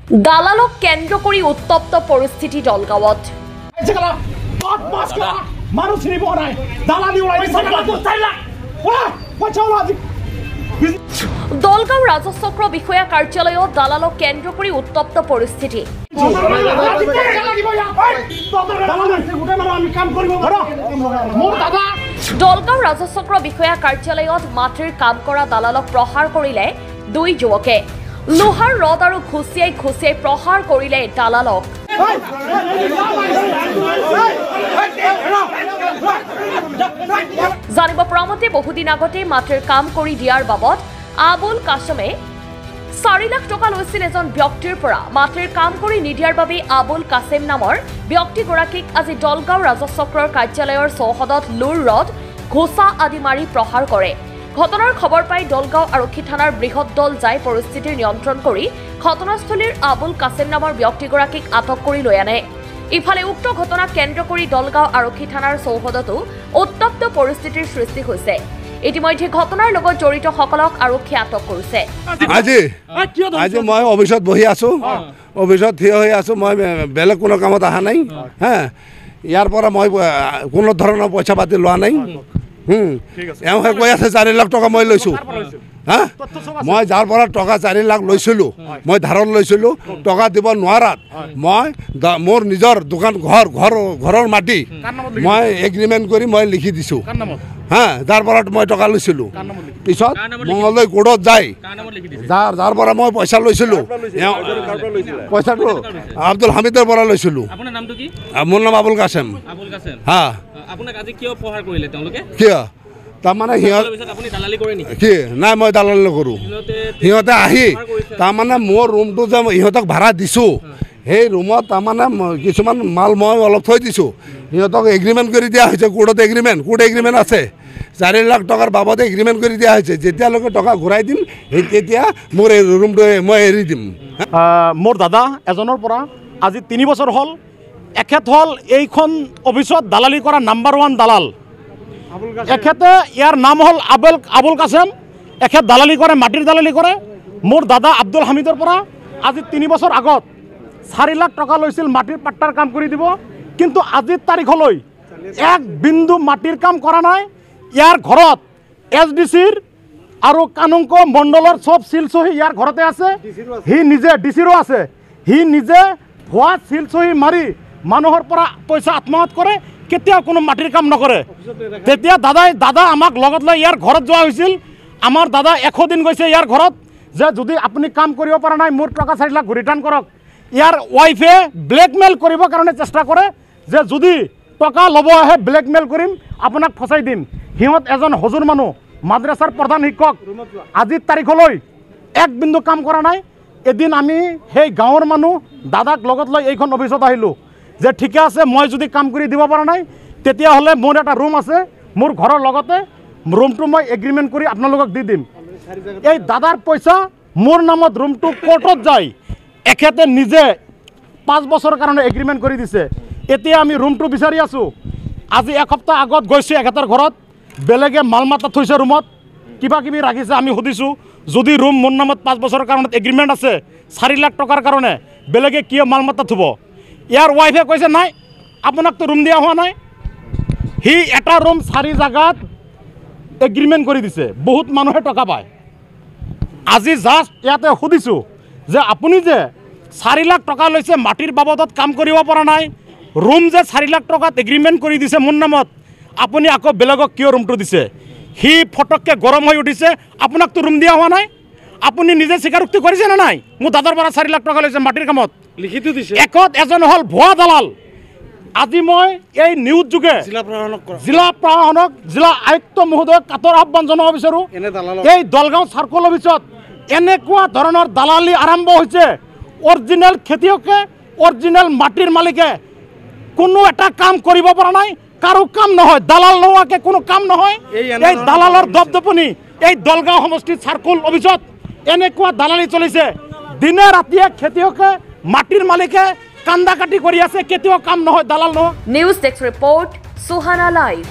দালালক কেন্দ্ৰ কৰি উত্তপ্ত পৰিস্থিতি দলগাঁৱত। দলগাঁও ৰাজচক্ৰ বিষয়া কাৰ্যালয়ত দালালক কেন্দ্ৰ কৰি উত্তপ্ত পৰিস্থিতি। দলগাঁও ৰাজচক্ৰ বিষয়া কাৰ্যালয়ত মাটিৰ কাম কৰা দালালক প্ৰহাৰ কৰিলে দুই যুৱকে। লোহাৰ ৰড আৰু ঘুচিয়াই প্ৰহাৰ কৰিলে দালালক। জানিব পৰা মতে বহুদিন আগতে মাটিৰ কাম কৰি দিয়াৰ বাবদ আবুল কাছেমে 4 লাখ টকা লৈছিল এজন ব্যক্তিৰ পৰা। মাটিৰ কাম কৰি নিদিয়াৰ বাবে আবুল কাছেম নামৰ ব্যক্তিগৰাকীক আজি দলগাঁও ৰাজচক্ৰৰ কাৰ্যালয়ৰ চৌহদত লোৰ ৰড ঘোচা আদি মাৰি প্ৰহাৰ কৰে। ঘটনাৰ খবৰ পাই দলগাঁও আৰক্ষী থানাৰ বৃহৎ দল যাই পৰিস্থিতিৰ নিয়ন্ত্ৰণ কৰি ঘটনাস্থলীৰ আবুল কাছেম নামৰ ব্যক্তিগৰাকীক আটক কৰি লৈ আনে। ইফালে উক্ত ঘটনাক কেন্দ্ৰ কৰি দলগাঁও আৰক্ষী থানাৰ চৌহদতো উত্তপ্ত পৰিস্থিতিৰ সৃষ্টি হৈছে। ইতিমধ্যে ঘটনাৰ লগত জড়িত সকলক আৰক্ষীয়ে আটক কৰিছে। আজি মই অফিসত বহি আছো, অফিসত থিয় হৈ আছো, মই বেলেগ কোনো কামত অহা নাই। হ্যাঁ, ইয়াৰ পৰা মই কোনো ধৰণৰ পইচা পাতি লোৱা নাই। এওঁহে কৈ আছে 4 লাখ টকা মই লৈছোঁ। হা, মই যাৰ পৰা টকা 4 লাখ লৈছিলোঁ, মই ধাৰত লৈছিলোঁ, টকা দিব নোৱাৰাত মই মোৰ নিজৰ দোকান ঘৰৰ মাটি মই এগ্ৰিমেণ্ট কৰি মই লিখি দিছোঁ। হা, যাৰ পৰা মই টকা লৈছিলোঁ, পিছত মঙলদৈ কোৰ্টত যায় যাৰ পৰা মই পইচা লৈছিলোঁ, পইচাটো আব্দুল হামিদৰ পৰা লৈছিলোঁ। মোৰ নাম আবুল কাছেম। হা, কিয় তাৰমানে কি নাই, মই দালালি নকৰোঁ। সিহঁতে আহি তাৰমানে মোৰ ৰুমটো যে ইহঁতক ভাড়া দিছোঁ, সেই ৰুমত তাৰমানে কিছুমান মাল মই অলপ থৈ দিছোঁ। সিহঁতক এগ্ৰিমেণ্ট কৰি দিয়া হৈছে, কোৰ্টত কোৰ্ট এগ্ৰিমেণ্ট আছে। 4 লাখ টকাৰ বাবদে এগ্ৰিমেণ্ট কৰি দিয়া হৈছে। যেতিয়ালৈকে টকা ঘূৰাই দিম তেতিয়া মোৰ এই ৰুমটো মই এৰি দিম। মোৰ দাদা এজনৰ পৰা আজি 3 বছৰ হ'ল, এখেত হ'ল এইখন অফিচত দালালি কৰা নাম্বাৰ 1 দালাল। এখেতে ইয়াৰ নাম হ'ল আবুল কাছেম। এখেত দালালি কৰে, মাটিৰ দালালি কৰে। মোৰ দাদা আব্দুল হামিদৰ পৰা আজি 3 বছৰ আগত 4 লাখ টকা লৈছিল মাটিৰ পাট্টাৰ কাম কৰি দিব, কিন্তু আজিৰ তাৰিখলৈ 1 বিন্দু মাটিৰ কাম কৰা নাই। ইয়াৰ ঘৰত SDCৰ আৰু কানুংক মণ্ডলৰ চব চিলচহী ইয়াৰ ঘৰতে আছে। সি নিজে ডিচিৰো আছে। সি নিজে ভুৱা চিলচহী মাৰি মানুহৰ পৰা পইচা আত্মসাৎ কৰে, কেতিয়াও কোনো মাটিৰ কাম নকৰে। তেতিয়া দাদা আমাক লগত লৈ ইয়াৰ ঘৰত যোৱা হৈছিল। আমাৰ দাদা 100 দিন গৈছে ইয়াৰ ঘৰত, যে যদি আপুনি কাম কৰিব পৰা নাই মোৰ টকা 4 লাখ ৰিটাৰ্ণ কৰক। ইয়াৰ ৱাইফে ব্লেকমেইল কৰিবৰ কাৰণে চেষ্টা কৰে, যে যদি টকা ল'ব আহে ব্লেকমেইল কৰিম, আপোনাক ফচাই দিম। সিহঁত এজন হজুৰ মানুহ, মাদ্ৰাছাৰ প্ৰধান শিক্ষক। আজিৰ তাৰিখলৈ 1 বিন্দু কাম কৰা নাই। এদিন আমি সেই গাঁৱৰ মানুহ দাদাক লগত লৈ এইখন অফিচত আহিলোঁ, যে ঠিকে আছে, মই যদি কাম কৰি দিব পৰা নাই তেতিয়াহ'লে মোৰ এটা ৰুম আছে, মোৰ ঘৰৰ লগতে ৰুমটো মই এগ্ৰিমেণ্ট কৰি আপোনালোকক দি দিম। এই দাদাৰ পইচা মোৰ নামত ৰুমটো কোৰ্টত যায়। এখেতে নিজে 5 বছৰৰ কাৰণে এগ্ৰিমেণ্ট কৰি দিছে। এতিয়া আমি ৰুমটো বিচাৰি আছোঁ। আজি 1 সপ্তাহ আগত গৈছোঁ এখেতৰ ঘৰত, বেলেগে মাল মাতা থৈছে ৰুমত, কিবা কিবি ৰাখিছে। আমি সুধিছোঁ, যদি ৰুম মোৰ নামত 5 বছৰৰ কাৰণে এগ্ৰিমেণ্ট আছে 4 লাখ টকাৰ কাৰণে, বেলেগে কিয় মাল মাতা থ'ব? ইয়াৰ ৱাইফে কৈছে নাই, আপোনাকতো ৰুম দিয়া হোৱা নাই। সি এটা ৰুম 4 জাগাত এগ্ৰিমেণ্ট কৰি দিছে, বহুত মানুহে টকা পায়। আজি জাষ্ট ইয়াতে সুধিছোঁ যে আপুনি যে 4 লাখ টকা লৈছে মাটিৰ বাবদত কাম কৰিব পৰা নাই, ৰুম যে 4 লাখ টকাত এগ্ৰিমেণ্ট কৰি দিছে মোৰ নামত, আপুনি আকৌ বেলেগক কিয় ৰুমটো দিছে? সি ফটককৈ গৰম হৈ উঠিছে, আপোনাকতো ৰুম দিয়া হোৱা নাই। আপুনি নিজে স্বীকাৰোক্তি কৰিছে নে নাই? মোৰ দাদাৰ পৰা 4 লাখ টকা লৈছে মাটিৰ কামত, লিখিত দিছে। একত এজন হ'ল ভুৱা দালাল। আজি মই এই নিউজ যোগে জিলা প্ৰশাসনক, জিলা আয়ুক্ত মহোদয়ক কাটৰ আহ্বান জনাব বিচাৰোঁ। এই দলগাঁও চাৰ্কল অফিচত এনেকুৱা ধৰণৰ দালালি আৰম্ভ হৈছে। অৰিজিনেল খেতিয়কে, অৰিজিনেল মাটিৰ মালিকে কোনো এটা কাম কৰিব পৰা নাই, কাৰো কাম নহয়, দালাল নোহোৱাকৈ কোনো কাম নহয়। এই দালালৰ দপদপনি এই দলগাঁও সমষ্টিৰ চাৰ্কল অফিচত এনেকুৱা দালালি চলিছে। দিনে ৰাতিয়ে খেতিয়কে, মাটিৰ মালিকে কান্দা কাটি কৰি আছে, কেতিয়াও কাম নহয়, দালাল নহয়। News desk report, Suhana live.